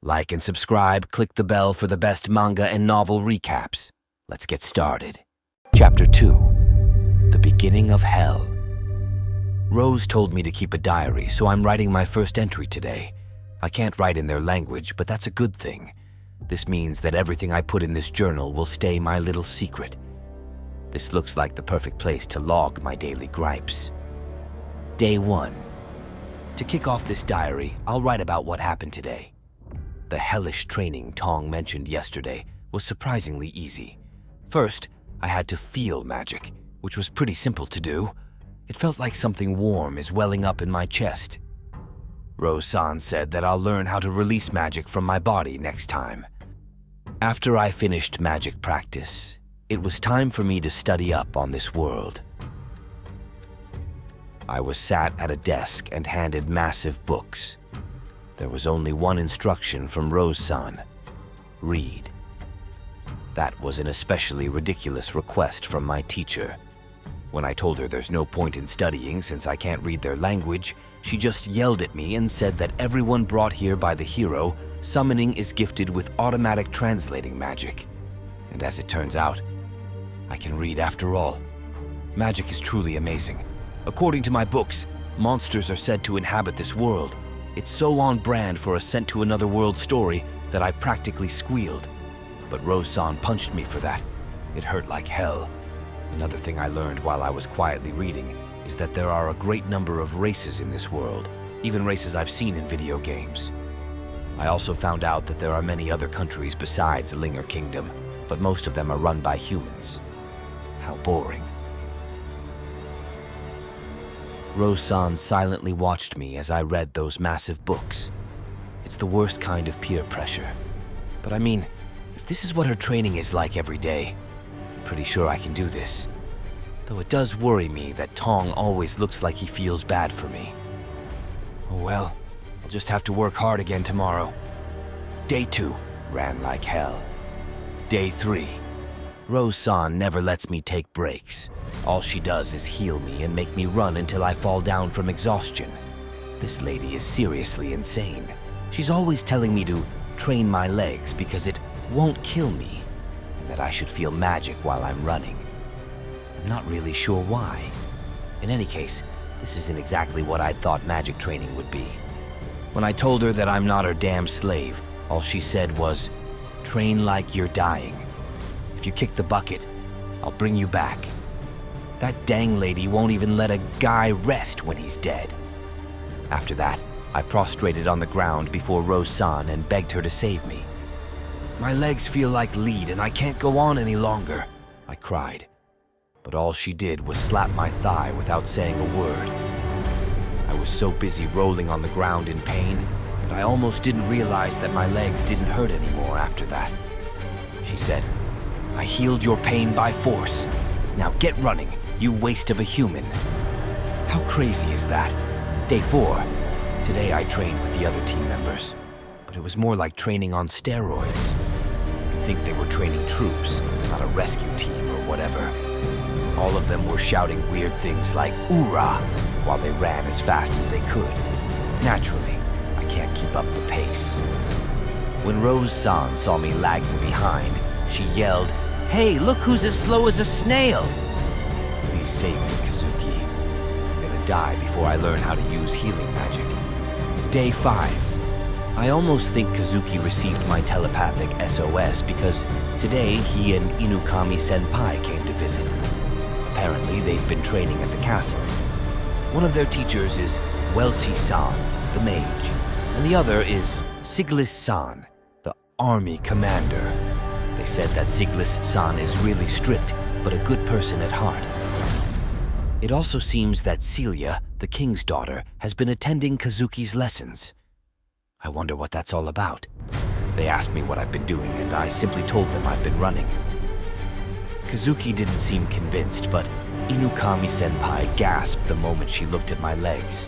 Like and subscribe, click the bell for the best manga and novel recaps. Let's get started. Chapter 2. The Beginning of Hell. Rose told me to keep a diary, so I'm writing my first entry today. I can't write in their language, but that's a good thing. This means that everything I put in this journal will stay my little secret. This looks like the perfect place to log my daily gripes. Day 1. To kick off this diary, I'll write about what happened today. The hellish training Tong mentioned yesterday was surprisingly easy. First, I had to feel magic, which was pretty simple to do. It felt like something warm is welling up in my chest. Rose-san said that I'll learn how to release magic from my body next time. After I finished magic practice, it was time for me to study up on this world. I was sat at a desk and handed massive books. There was only one instruction from Rose-san: read. That was an especially ridiculous request from my teacher. When I told her there's no point in studying since I can't read their language, she just yelled at me and said that everyone brought here by the hero, summoning is gifted with automatic translating magic. And as it turns out, I can read after all. Magic is truly amazing. According to my books, monsters are said to inhabit this world. It's so on brand for a Sent to Another World story that I practically squealed. But Rose-san punched me for that. It hurt like hell. Another thing I learned while I was quietly reading is that there are a great number of races in this world, even races I've seen in video games. I also found out that there are many other countries besides Linger Kingdom, but most of them are run by humans. How boring. Rose-san silently watched me as I read those massive books. It's the worst kind of peer pressure. But I mean, if this is what her training is like every day, I'm pretty sure I can do this. Though it does worry me that Tong always looks like he feels bad for me. Oh well, I'll just have to work hard again tomorrow. Day 2 ran like hell. Day 3. Rose-san never lets me take breaks. All she does is heal me and make me run until I fall down from exhaustion. This lady is seriously insane. She's always telling me to train my legs because it won't kill me, and that I should feel magic while I'm running. I'm not really sure why. In any case, this isn't exactly what I thought magic training would be. When I told her that I'm not her damn slave, all she said was, "Train like you're dying. If you kick the bucket, I'll bring you back." That dang lady won't even let a guy rest when he's dead. After that, I prostrated on the ground before Rose-san and begged her to save me. "My legs feel like lead and I can't go on any longer," I cried. But all she did was slap my thigh without saying a word. I was so busy rolling on the ground in pain that I almost didn't realize that my legs didn't hurt anymore after that. She said, "I healed your pain by force. Now get running, you waste of a human." How crazy is that? Day 4. Today I trained with the other team members, but it was more like training on steroids. You'd think they were training troops, not a rescue team or whatever. All of them were shouting weird things like "Oorah" while they ran as fast as they could. Naturally, I can't keep up the pace. When Rose-san saw me lagging behind, she yelled, "Hey, look who's as slow as a snail!" Please save me, Kazuki. I'm gonna die before I learn how to use healing magic. Day 5. I almost think Kazuki received my telepathic SOS because today he and Inukami-senpai came to visit. Apparently, they've been training at the castle. One of their teachers is Welshi-san, the mage, and the other is Siglis-san, the army commander. They said that Siglis-san is really strict, but a good person at heart. It also seems that Celia, the king's daughter, has been attending Kazuki's lessons. I wonder what that's all about. They asked me what I've been doing, and I simply told them I've been running. Kazuki didn't seem convinced, but Inukami-senpai gasped the moment she looked at my legs.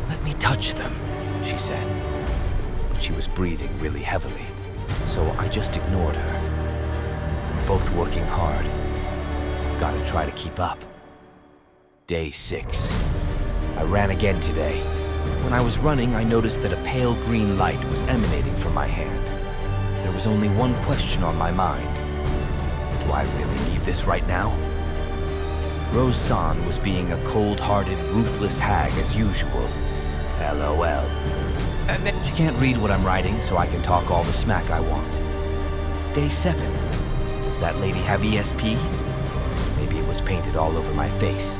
"Let me touch them," she said. But she was breathing really heavily, so I just ignored her. We're both working hard. I've got to try to keep up. Day 6. I ran again today, When I was running, I noticed that a pale green light was emanating from my hand. There was only one question on my mind. Do I really need this right now? Rose-san was being a cold-hearted, ruthless hag as usual. LOL. She can't read what I'm writing, so I can talk all the smack I want. Day 7. Does that lady have ESP? Maybe it was painted all over my face.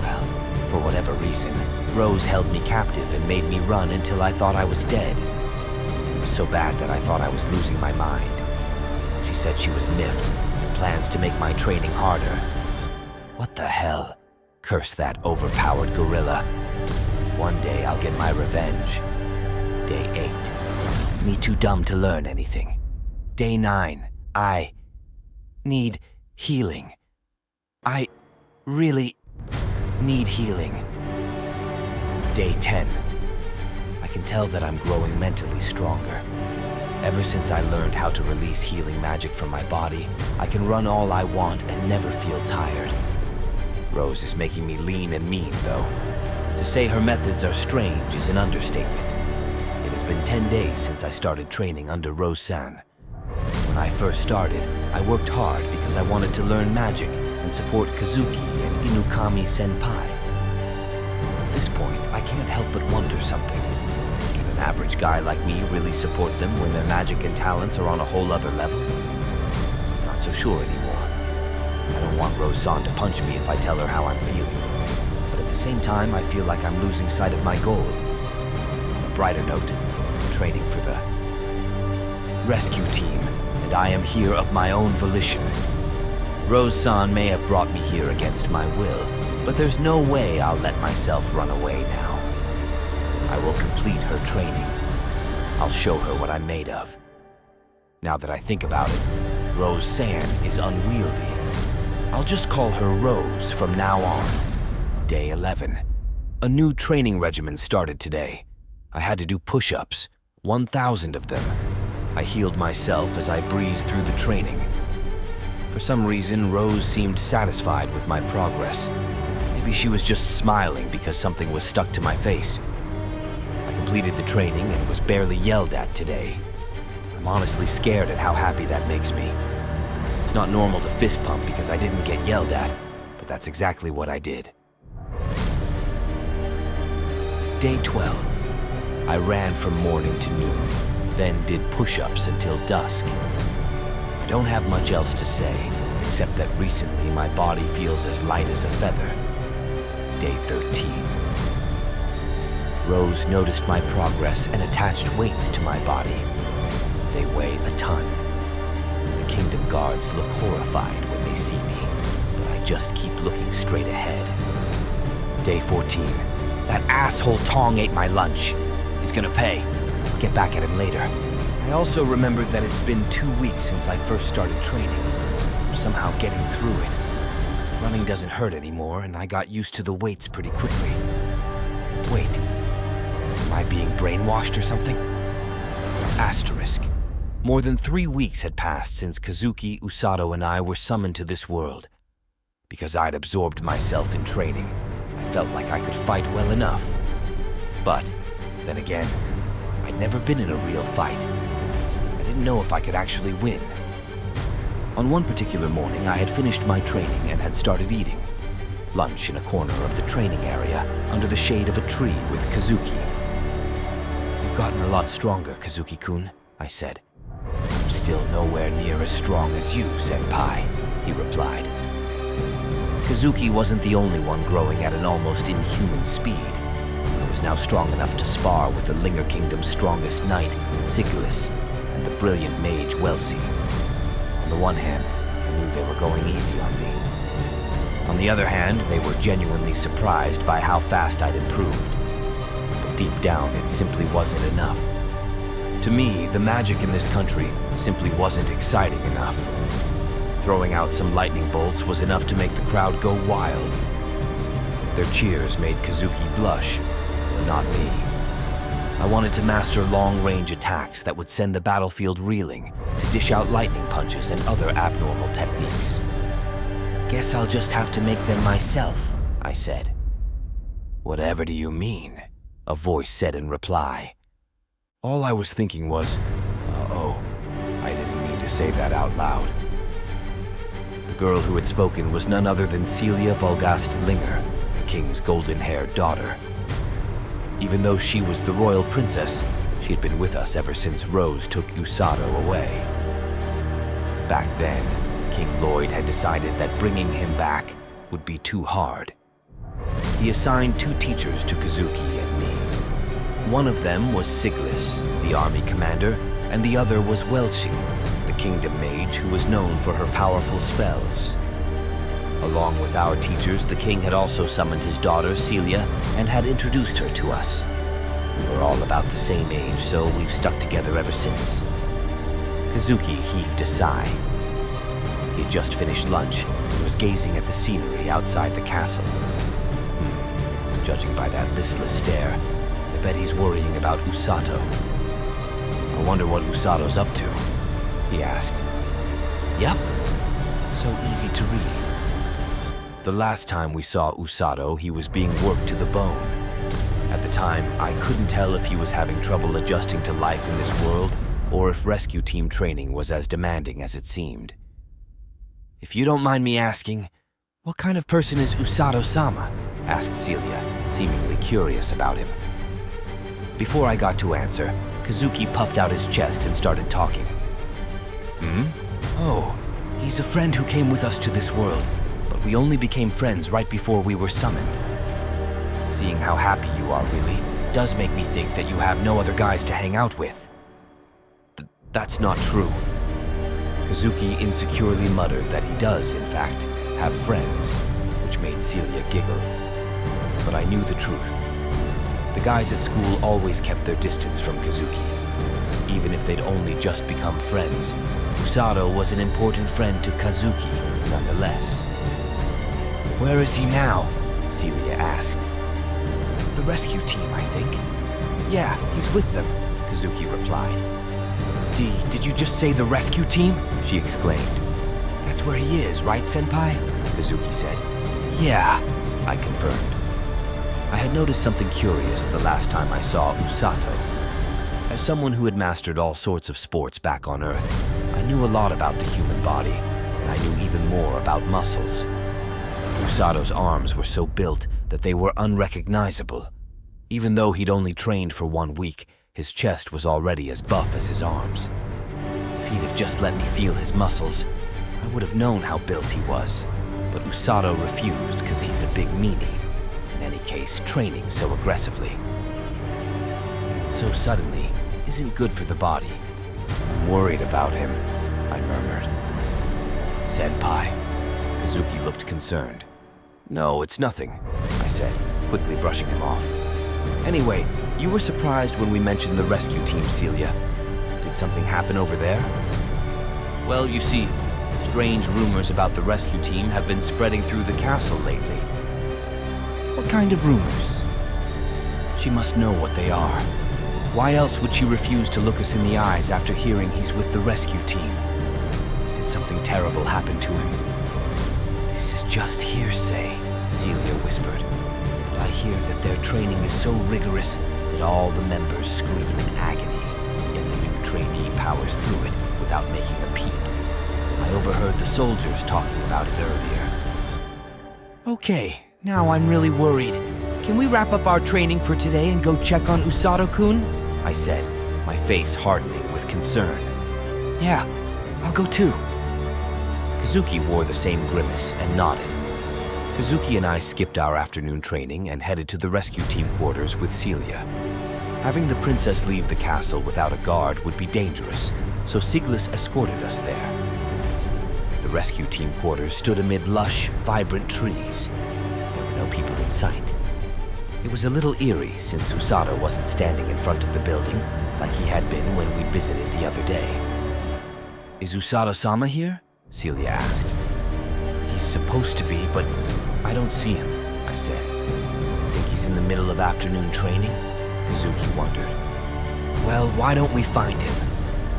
Well, for whatever reason, Rose held me captive and made me run until I thought I was dead. It was so bad that I thought I was losing my mind. She said she was miffed and plans to make my training harder. What the hell? Curse that overpowered gorilla. One day I'll get my revenge. Day 8. Me too dumb to learn anything. Day 9. I need healing. I really need healing. Day 10. I can tell that I'm growing mentally stronger. Ever since I learned how to release healing magic from my body, I can run all I want and never feel tired. Rose is making me lean and mean, though. To say her methods are strange is an understatement. It has been 10 days since I started training under Rose-san. When I first started, I worked hard because I wanted to learn magic and support Kazuki and Inukami-senpai. At this point, I can't help but wonder something. Can an average guy like me really support them when their magic and talents are on a whole other level? Not so sure anymore. I don't want Rose-san to punch me if I tell her how I'm feeling. But at the same time, I feel like I'm losing sight of my goal. On a brighter note, I'm training for the rescue team, and I am here of my own volition. Rose-san may have brought me here against my will, but there's no way I'll let myself run away now. I will complete her training. I'll show her what I'm made of. Now that I think about it, Rose-san is unwieldy. I'll just call her Rose from now on. Day 11. A new training regimen started today. I had to do push-ups, 1,000 of them. I healed myself as I breezed through the training. For some reason, Rose seemed satisfied with my progress. Maybe she was just smiling because something was stuck to my face. I completed the training and was barely yelled at today. I'm honestly scared at how happy that makes me. It's not normal to fist pump because I didn't get yelled at, but that's exactly what I did. Day 12. I ran from morning to noon, then did push-ups until dusk. I don't have much else to say, except that recently my body feels as light as a feather. Day 13. Rose noticed my progress and attached weights to my body. They weigh a ton. The Kingdom Guards look horrified when they see me, but I just keep looking straight ahead. Day 14. That asshole Tong ate my lunch. He's gonna pay. I'll get back at him later. I also remembered that it's been 2 weeks since I first started training. I'm somehow getting through it. Running doesn't hurt anymore, and I got used to the weights pretty quickly. Wait, am I being brainwashed or something? Asterisk. More than 3 weeks had passed since Kazuki, Usato, and I were summoned to this world. Because I'd absorbed myself in training, I felt like I could fight well enough. But, then again, I'd never been in a real fight. I didn't know if I could actually win. On one particular morning, I had finished my training and had started eating. Lunch in a corner of the training area, under the shade of a tree with Kazuki. You've gotten a lot stronger, Kazuki-kun, I said. I'm still nowhere near as strong as you, senpai, he replied. Kazuki wasn't the only one growing at an almost inhuman speed. I was now strong enough to spar with the Linger Kingdom's strongest knight, Sigilis, and the brilliant mage, Welsi. On the one hand, I knew they were going easy on me. On the other hand, they were genuinely surprised by how fast I'd improved. But deep down, it simply wasn't enough. To me, the magic in this country simply wasn't exciting enough. Throwing out some lightning bolts was enough to make the crowd go wild. Their cheers made Kazuki blush, but not me. I wanted to master long-range attacks that would send the battlefield reeling, to dish out lightning punches and other abnormal techniques. Guess I'll just have to make them myself, I said. Whatever do you mean? a voice said in reply. All I was thinking was, uh-oh, I didn't mean to say that out loud. The girl who had spoken was none other than Celia Vulgast Linger, the king's golden-haired daughter. Even though she was the royal princess, she had been with us ever since Rose took Usato away. Back then, King Lloyd had decided that bringing him back would be too hard. He assigned 2 teachers to Kazuki and me. One of them was Siglis, the army commander, and the other was Welshi, the kingdom mage who was known for her powerful spells. Along with our teachers, the king had also summoned his daughter, Celia, and had introduced her to us. We were all about the same age, so we've stuck together ever since. Kazuki heaved a sigh. He had just finished lunch and was gazing at the scenery outside the castle. Judging by that listless stare, I bet he's worrying about Usato. I wonder what Usato's up to, he asked. Yup, so easy to read. The last time we saw Usato, he was being worked to the bone. At the time, I couldn't tell if he was having trouble adjusting to life in this world, or if rescue team training was as demanding as it seemed. If you don't mind me asking, what kind of person is Usato-sama? Asked Celia, seemingly curious about him. Before I got to answer, Kazuki puffed out his chest and started talking. Oh, he's a friend who came with us to this world, but we only became friends right before we were summoned. Seeing how happy you are really does make me think that you have no other guys to hang out with. That's not true. Kazuki insecurely muttered that he does, in fact, have friends, which made Celia giggle. But I knew the truth. The guys at school always kept their distance from Kazuki. Even if they'd only just become friends, Usato was an important friend to Kazuki, nonetheless. Where is he now? Celia asked. The rescue team, I think. Yeah, he's with them, Kazuki replied. Did you just say the rescue team? She exclaimed. That's where he is, right, Senpai? Kazuki said. Yeah, I confirmed. I had noticed something curious the last time I saw Usato. As someone who had mastered all sorts of sports back on Earth, I knew a lot about the human body, and I knew even more about muscles. Usato's arms were so built that they were unrecognizable. Even though he'd only trained for 1 week, his chest was already as buff as his arms. If he'd have just let me feel his muscles, I would have known how built he was. But Usato refused because he's a big meanie. In any case, training so aggressively and so suddenly isn't good for the body. I'm worried about him, I murmured. Senpai. Kazuki looked concerned. No, it's nothing, I said, quickly brushing him off. Anyway, you were surprised when we mentioned the rescue team, Celia. Did something happen over there? Well, you see, strange rumors about the rescue team have been spreading through the castle lately. What kind of rumors? She must know what they are. Why else would she refuse to look us in the eyes after hearing he's with the rescue team? Did something terrible happen to him? This is just hearsay, Celia whispered. But I hear that their training is so rigorous that all the members scream in agony, yet the new trainee powers through it without making a peep. I overheard the soldiers talking about it earlier. Okay, now I'm really worried. Can we wrap up our training for today and go check on Usato-kun? I said, my face hardening with concern. Yeah, I'll go too. Kazuki wore the same grimace and nodded. Kazuki and I skipped our afternoon training and headed to the rescue team quarters with Celia. Having the princess leave the castle without a guard would be dangerous, so Siglis escorted us there. The rescue team quarters stood amid lush, vibrant trees. There were no people in sight. It was a little eerie since Usato wasn't standing in front of the building like he had been when we'd visited the other day. Is Usato-sama here? Celia asked. He's supposed to be, but I don't see him, I said. Think he's in the middle of afternoon training? Kazuki wondered. Well, why don't we find him?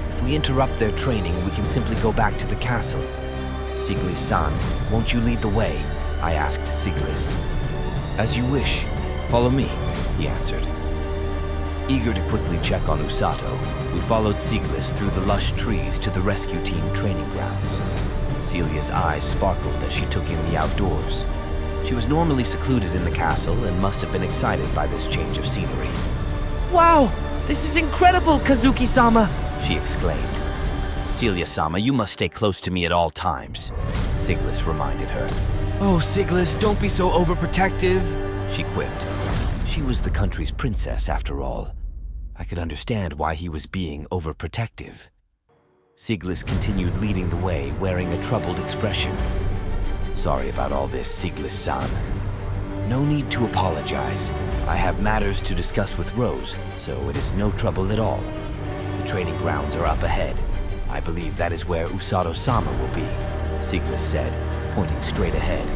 If we interrupt their training, we can simply go back to the castle. Siglis-san, won't you lead the way? I asked Siglis. As you wish. Follow me, he answered. Eager to quickly check on Usato, we followed Siglis through the lush trees to the rescue team training grounds. Celia's eyes sparkled as she took in the outdoors. She was normally secluded in the castle and must have been excited by this change of scenery. "Wow! This is incredible, Kazuki-sama!" she exclaimed. "Celia-sama, you must stay close to me at all times," Siglis reminded her. "Oh, Siglis, don't be so overprotective," she quipped. She was the country's princess, after all. I could understand why he was being overprotective. Siglis continued leading the way, wearing a troubled expression. "Sorry about all this, Siglis-san. No need to apologize. I have matters to discuss with Rose, so it is no trouble at all. The training grounds are up ahead. I believe that is where Usato-sama will be," Siglis said, pointing straight ahead.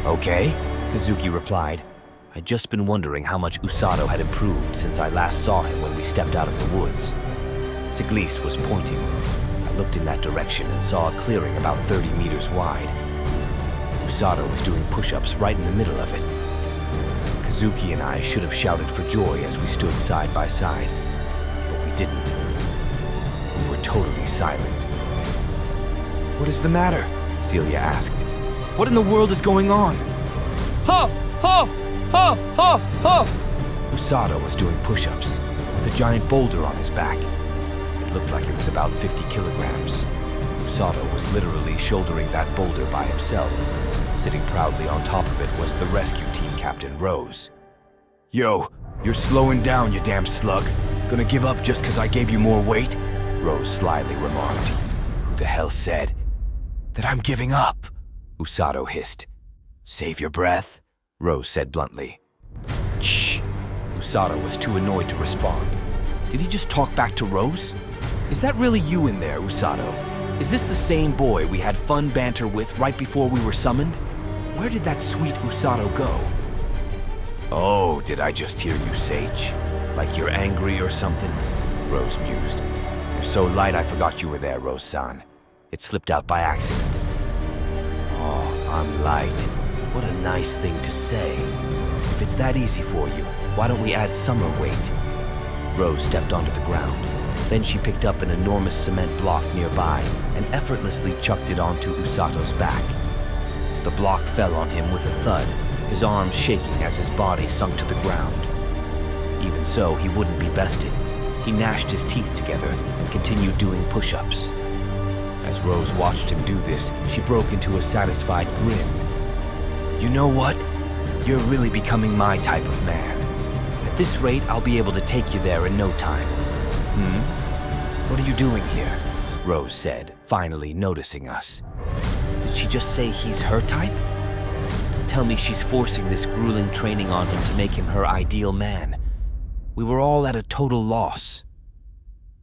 "Okay," Kazuki replied. I'd just been wondering how much Usato had improved since I last saw him when we stepped out of the woods. Siglis was pointing. I looked in that direction and saw a clearing about 30 meters wide. Usato was doing push-ups right in the middle of it. Kazuki and I should have shouted for joy as we stood side by side, but we didn't. We were totally silent. "What is the matter?" Celia asked. "What in the world is going on?" "Huff! Huff! Huff! Huff! Huff!" Usato was doing push-ups with a giant boulder on his back. It looked like it was about 50 kilograms. Usato was literally shouldering that boulder by himself. Sitting proudly on top of it was the rescue team captain, Rose. "Yo, you're slowing down, you damn slug. Gonna give up just 'cause I gave you more weight?" Rose slyly remarked. "Who the hell said that I'm giving up?" Usato hissed. "Save your breath," Rose said bluntly. "Shh." Usato was too annoyed to respond. Did he just talk back to Rose? "Is that really you in there, Usato? Is this the same boy we had fun banter with right before we were summoned? Where did that sweet Usato go?" "Oh, did I just hear you say like you're angry or something?" Rose mused. "You're so light I forgot you were there, Rose-san. It slipped out by accident." "Oh, I'm light. What a nice thing to say. If it's that easy for you, why don't we add summer weight?" Rose stepped onto the ground. Then she picked up an enormous cement block nearby and effortlessly chucked it onto Usato's back. The block fell on him with a thud, his arms shaking as his body sunk to the ground. Even so, he wouldn't be bested. He gnashed his teeth together and continued doing push-ups. As Rose watched him do this, she broke into a satisfied grin. "You know what? You're really becoming my type of man. At this rate, I'll be able to take you there in no time." "What are you doing here?" Rose said, finally noticing us. Did she just say he's her type? Don't tell me she's forcing this grueling training on him to make him her ideal man. We were all at a total loss.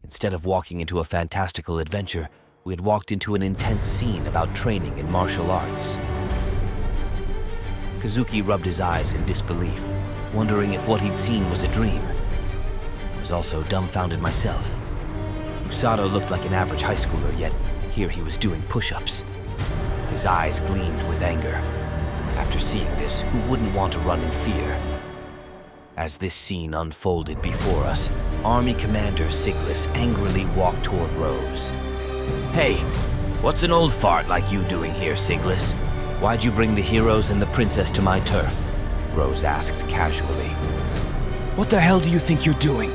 Instead of walking into a fantastical adventure, we had walked into an intense scene about training in martial arts. Kazuki rubbed his eyes in disbelief, wondering if what he'd seen was a dream. I was also dumbfounded myself. Usato looked like an average high schooler, yet here he was doing push-ups. His eyes gleamed with anger. After seeing this, who wouldn't want to run in fear? As this scene unfolded before us, Army Commander Siglis angrily walked toward Rose. "Hey, what's an old fart like you doing here, Siglis? Why'd you bring the heroes and the princess to my turf?" Rose asked casually. "What the hell do you think you're doing?"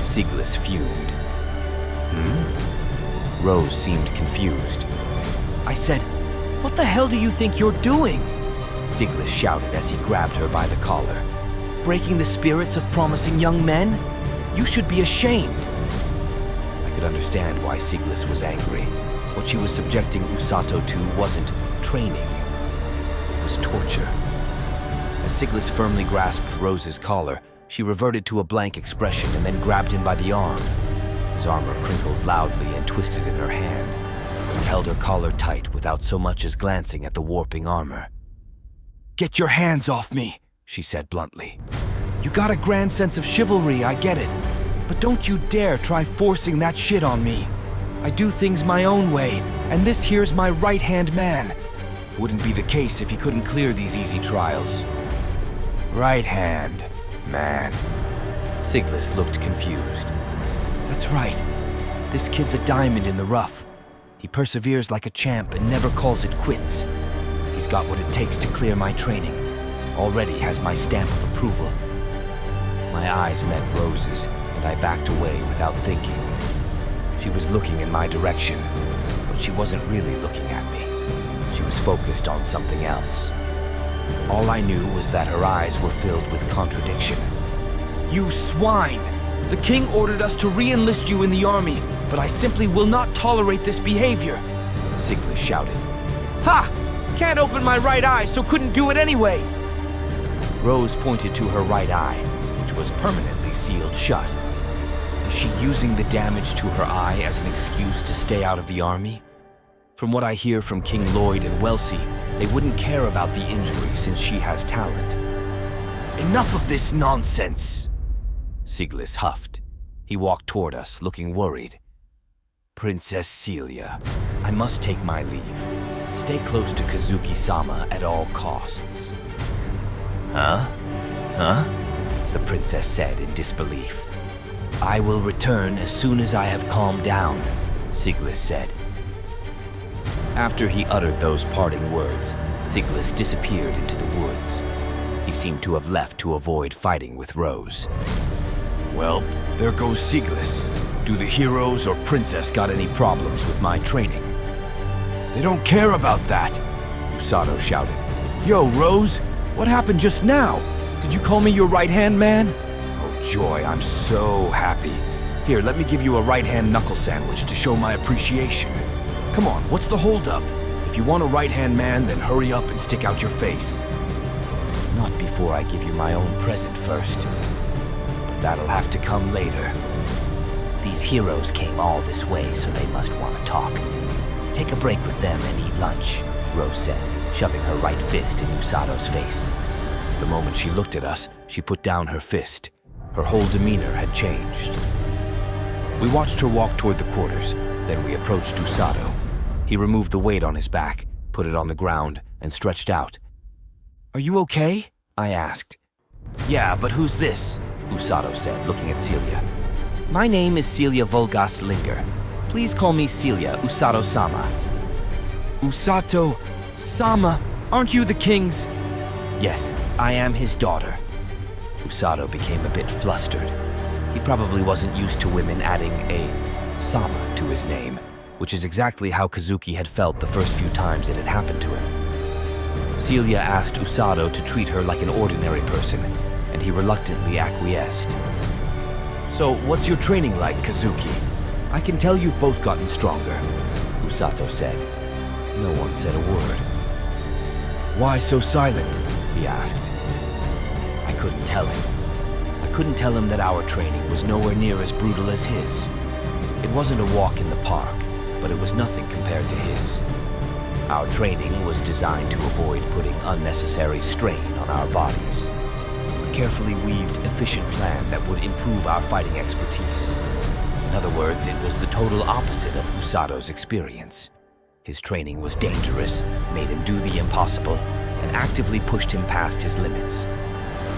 Siglis fumed. Rose seemed confused. "I said, what the hell do you think you're doing?" Siglis shouted as he grabbed her by the collar. "Breaking the spirits of promising young men? You should be ashamed." I could understand why Siglis was angry. What she was subjecting Usato to wasn't training. It was torture. As Siglis firmly grasped Rose's collar, she reverted to a blank expression and then grabbed him by the arm. His armor crinkled loudly and twisted in her hand. He held her collar tight without so much as glancing at the warping armor. "Get your hands off me," she said bluntly. "You got a grand sense of chivalry, I get it. But don't you dare try forcing that shit on me. I do things my own way, and this here's my right-hand man. Wouldn't be the case if he couldn't clear these easy trials." "Right hand, man," Siglis looked confused. That's right. This kid's a diamond in the rough. He perseveres like a champ and never calls it quits. He's got what it takes to clear my training. Already has my stamp of approval. My eyes met Rose's, and I backed away without thinking. She was looking in my direction, but she wasn't really looking at me. She was focused on something else. All I knew was that her eyes were filled with contradiction. You swine! The king ordered us to re-enlist you in the army, but I simply will not tolerate this behavior, Siglis shouted. Ha! Can't open my right eye, so couldn't do it anyway! Rose pointed to her right eye, which was permanently sealed shut. Is she using the damage to her eye as an excuse to stay out of the army? From what I hear from King Lloyd and Wellesley, they wouldn't care about the injury since she has talent. Enough of this nonsense! Siglis huffed. He walked toward us, looking worried. Princess Celia, I must take my leave. Stay close to Kazuki-sama at all costs. Huh? The princess said in disbelief. I will return as soon as I have calmed down, Siglis said. After he uttered those parting words, Siglis disappeared into the woods. He seemed to have left to avoid fighting with Rose. Well, there goes Siglis. Do the heroes or princess got any problems with my training? They don't care about that, Usato shouted. Yo, Rose, what happened just now? Did you call me your right-hand man? Oh, joy, I'm so happy. Here, let me give you a right-hand knuckle sandwich to show my appreciation. Come on, what's the holdup? If you want a right-hand man, then hurry up and stick out your face. Not before I give you my own present first. But that'll have to come later. These heroes came all this way, so they must want to talk. Take a break with them and eat lunch, Rose said, shoving her right fist in Usato's face. The moment she looked at us, she put down her fist. Her whole demeanor had changed. We watched her walk toward the quarters, then we approached Usato. He removed the weight on his back, put it on the ground, and stretched out. Are you okay? I asked. Yeah, but who's this? Usato said, looking at Celia. My name is Celia Volgast Linger. Please call me Celia Usato-sama. Usato-sama? Aren't you the king's? Yes, I am his daughter. Usato became a bit flustered. He probably wasn't used to women adding a sama to his name, which is exactly how Kazuki had felt the first few times it had happened to him. Celia asked Usato to treat her like an ordinary person, and he reluctantly acquiesced. So, what's your training like, Kazuki? I can tell you've both gotten stronger, Usato said. No one said a word. Why so silent? He asked. I couldn't tell him. I couldn't tell him that our training was nowhere near as brutal as his. It wasn't a walk in the park, but it was nothing compared to his. Our training was designed to avoid putting unnecessary strain on our bodies. A carefully weaved, efficient plan that would improve our fighting expertise. In other words, it was the total opposite of Usato's experience. His training was dangerous, made him do the impossible, and actively pushed him past his limits.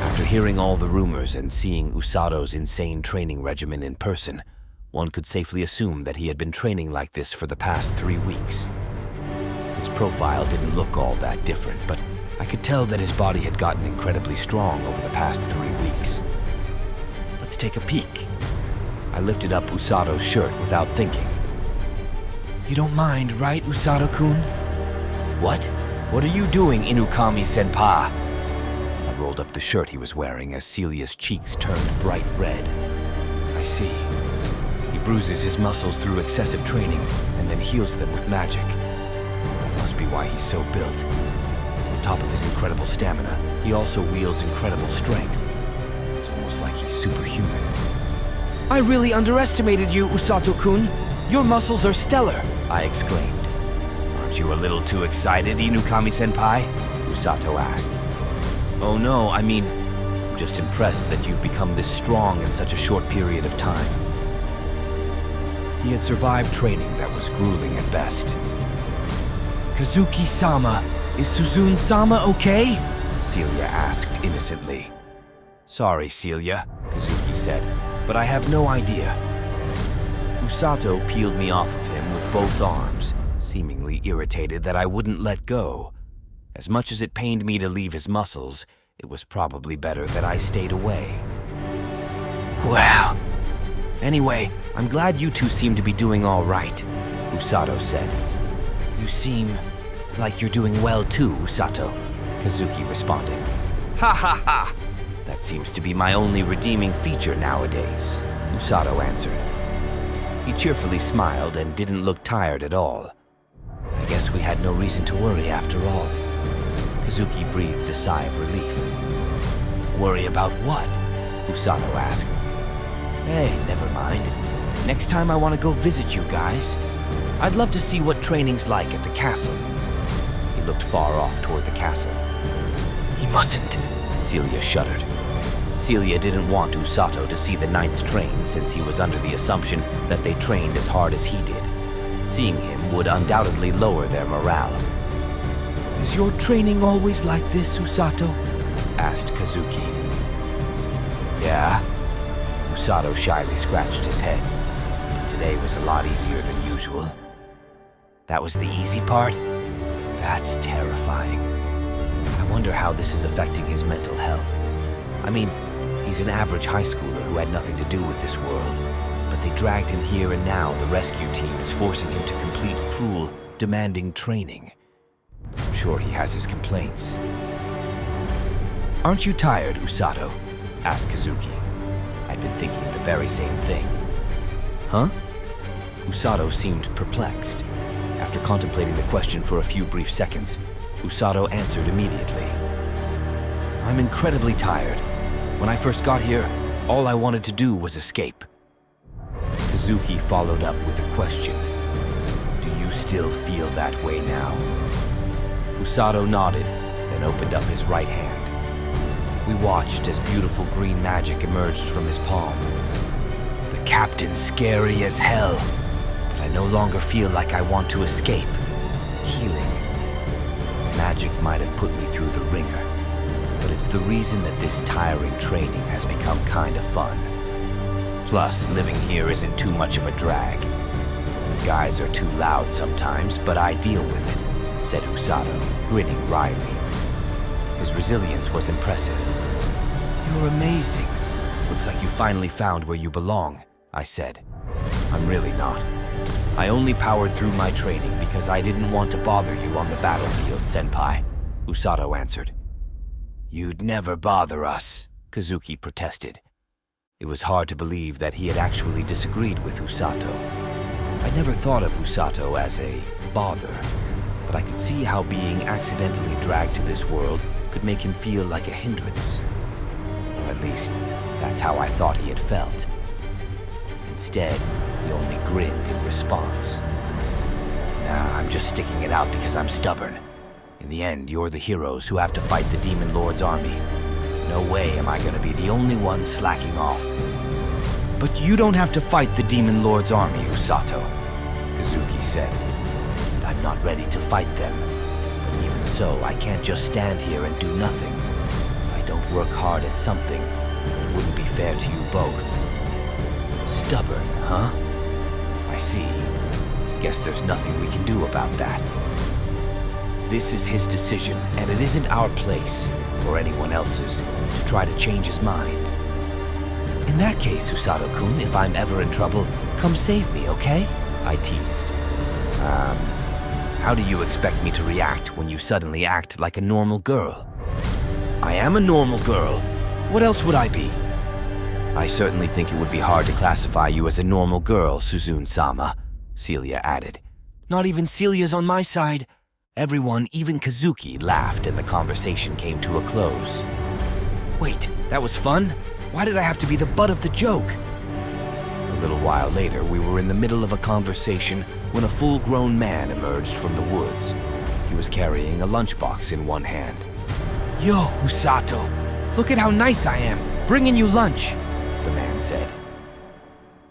After hearing all the rumors and seeing Usato's insane training regimen in person, one could safely assume that he had been training like this for the past 3 weeks. His profile didn't look all that different, but I could tell that his body had gotten incredibly strong over the past 3 weeks. Let's take a peek. I lifted up Usato's shirt without thinking. You don't mind, right, Usato-kun? What? What are you doing, Inukami-senpai? I rolled up the shirt he was wearing as Celia's cheeks turned bright red. I see. He bruises his muscles through excessive training and then heals them with magic. That must be why he's so built. On top of his incredible stamina, he also wields incredible strength. It's almost like he's superhuman. I really underestimated you, Usato-kun. Your muscles are stellar, I exclaimed. Aren't you a little too excited, Inukami-senpai? Usato asked. Oh no, I mean, I'm just impressed that you've become this strong in such a short period of time. He had survived training that was grueling at best. Kazuki-sama, is Suzune-sama okay? Celia asked innocently. Sorry, Celia, Kazuki said, "but I have no idea." Usato peeled me off of him with both arms, seemingly irritated that I wouldn't let go. As much as it pained me to leave his muscles, it was probably better that I stayed away. "Well, anyway, I'm glad you two seem to be doing all right," Usato said. "You seem like you're doing well too, Usato," Kazuki responded. "Ha ha ha! That seems to be my only redeeming feature nowadays," Usato answered. He cheerfully smiled and didn't look tired at all. I guess we had no reason to worry after all. Kazuki breathed a sigh of relief. "Worry about what?" Usato asked. "Hey, never mind. Next time I want to go visit you guys. I'd love to see what training's like at the castle." He looked far off toward the castle. "He mustn't," Celia shuddered. Celia didn't want Usato to see the Knights train since he was under the assumption that they trained as hard as he did. Seeing him would undoubtedly lower their morale. "Is your training always like this, Usato?" asked Kazuki. "Yeah." Usato shyly scratched his head. "Today was a lot easier than usual." "That was the easy part? That's terrifying. I wonder how this is affecting his mental health. I mean, he's an average high schooler who had nothing to do with this world, but they dragged him here and now the rescue team is forcing him to complete cruel, demanding training. I'm sure he has his complaints." "Aren't you tired, Usato?" asked Kazuki. I'd been thinking the very same thing. "Huh?" Usato seemed perplexed. After contemplating the question for a few brief seconds, Usato answered immediately. "I'm incredibly tired. When I first got here, all I wanted to do was escape." Kazuki followed up with a question. "Do you still feel that way now?" Usato nodded, then opened up his right hand. We watched as beautiful green magic emerged from his palm. "The captain's scary as hell, but I no longer feel like I want to escape. Healing. Magic might have put me through the ringer, but it's the reason that this tiring training has become kind of fun. Plus, living here isn't too much of a drag. The guys are too loud sometimes, but I deal with it," said Usato, grinning wryly. His resilience was impressive. "You're amazing. Looks like you finally found where you belong," I said. "I'm really not. I only powered through my training because I didn't want to bother you on the battlefield, Senpai," Usato answered. "You'd never bother us," Kazuki protested. It was hard to believe that he had actually disagreed with Usato. I'd never thought of Usato as a bother, but I could see how being accidentally dragged to this world could make him feel like a hindrance. Or at least, that's how I thought he had felt. Instead, he only grinned in response. "Nah, I'm just sticking it out because I'm stubborn. In the end, you're the heroes who have to fight the Demon Lord's army. No way am I gonna be the only one slacking off." "But you don't have to fight the Demon Lord's army, Usato," Kazuki said. "And I'm not ready to fight them. But even so, I can't just stand here and do nothing. If I don't work hard at something, it wouldn't be fair to you both." "Stubborn, huh? I see. Guess there's nothing we can do about that. This is his decision, and it isn't our place, or anyone else's, to try to change his mind. In that case, Usato-kun, if I'm ever in trouble, come save me, okay?" I teased. How do you expect me to react when you suddenly act like a normal girl?" "I am a normal girl. What else would I be?" "I certainly think it would be hard to classify you as a normal girl, Suzune-sama," Celia added. "Not even Celia's on my side." Everyone, even Kazuki, laughed and the conversation came to a close. "Wait, that was fun? Why did I have to be the butt of the joke?" A little while later, we were in the middle of a conversation when a full-grown man emerged from the woods. He was carrying a lunchbox in one hand. "Yo, Usato, look at how nice I am, bringing you lunch," the man said.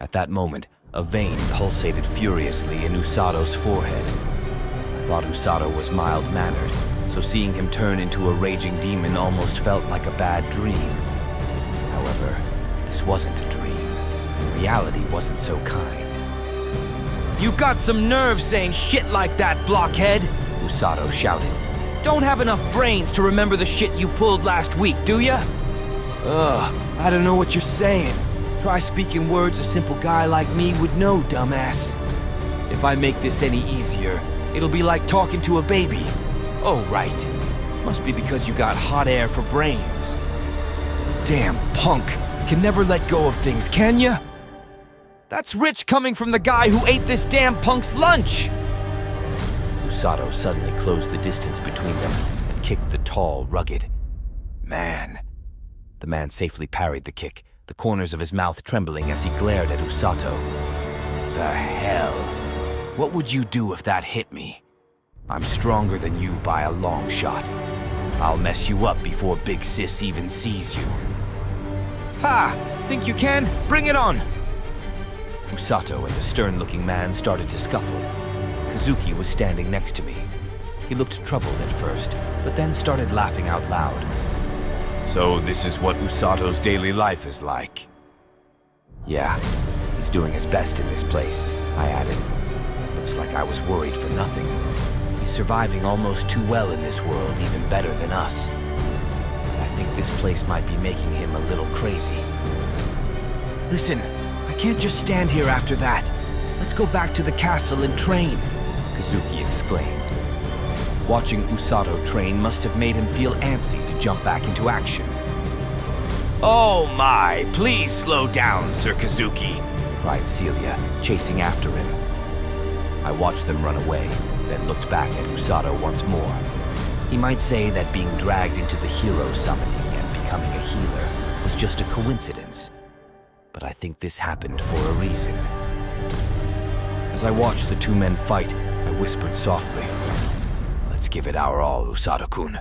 At that moment, a vein pulsated furiously in Usato's forehead. I thought Usato was mild-mannered, so seeing him turn into a raging demon almost felt like a bad dream. However, the this wasn't a dream, and reality wasn't so kind. "You got some nerve saying shit like that, blockhead!" Usato shouted. "Don't have enough brains to remember the shit you pulled last week, do ya?" "Ugh, I don't know what you're saying. Try speaking words a simple guy like me would know, dumbass. If I make this any easier, it'll be like talking to a baby. Oh, right. Must be because you got hot air for brains. Damn punk. Can never let go of things, can ya? That's rich coming from the guy who ate this damn punk's lunch!" Usato suddenly closed the distance between them and kicked the tall, rugged man. The man safely parried the kick, the corners of his mouth trembling as he glared at Usato. "The hell? What would you do if that hit me? I'm stronger than you by a long shot. I'll mess you up before Big Sis even sees you." "Ha! Think you can? Bring it on!" Usato and the stern-looking man started to scuffle. Kazuki was standing next to me. He looked troubled at first, but then started laughing out loud. "So this is what Usato's daily life is like?" "Yeah, he's doing his best in this place," I added. "Looks like I was worried for nothing. He's surviving almost too well in this world, even better than us. I think this place might be making him a little crazy." "Listen, I can't just stand here after that. Let's go back to the castle and train," Kazuki exclaimed. Watching Usato train must have made him feel antsy to jump back into action. "Oh my, please slow down, Sir Kazuki," cried Celia, chasing after him. I watched them run away, then looked back at Usato once more. He might say that being dragged into the hero summoning and becoming a healer was just a coincidence, but I think this happened for a reason. As I watched the two men fight, I whispered softly, "Let's give it our all, Usato-kun."